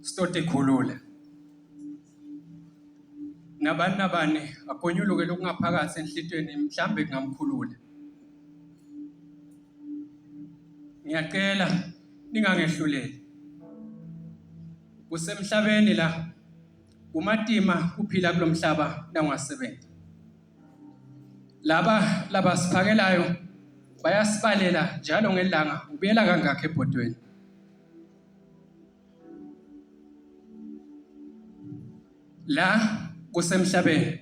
Sitote khulule. Nabani agonyuluke lokungaphakathi enhlitweni mhlambe kungamkhulula. Ngiyacela ningangehluleli. Kusemhlabeni la kumatima kuphila kulomhlaba nangasebenza. Laba siphakelayo bayasibalela njalo ngelanga ubuyela kangakho ebhodweni. La kusemhlabeni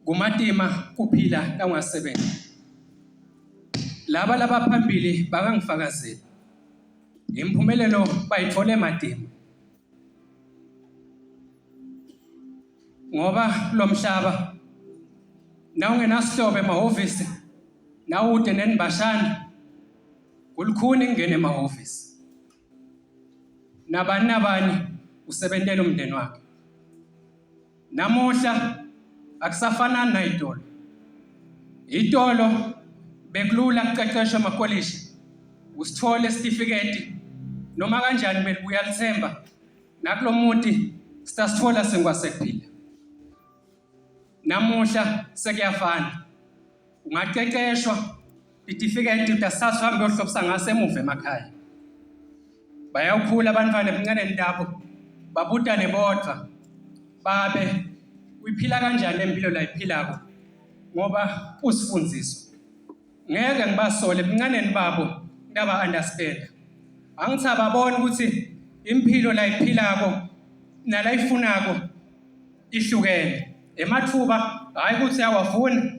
kumatima kuphila nangasebenza. Laba phambili bakangifakazela. Imphumelelo bayithole ematima. Ngoba lo mhlaba na ungenasihlobo emahhovisi na ude nenibashana kulukhuni ngene emahhovisi. Nabani usebentela umndeni wakhe. Namuhla akusafanani nayitolo. Itolo bekulula kuqeqeshwa emakolishi. Usithole certificate noma kanjani belibuya lithemba nakulomuthi sithola sengwasekuphila. Namuhla sekuyafana. Ungaqeqeshwa certificate utasathu hambe uyohlobisa ngase emuva emakhaya. Bayawukhula abantwana ebuncane ndabo babudane bodwa. Babe uyiphila kanjani empilo la iphilako ngoba usifundiso. Ngeke ngibasole ebuncane babo ndaba understand. Angithaba bona ukuthi impilo la iphilako nala ifunako ihlukene. Emathuba hayi ukuthi awafuni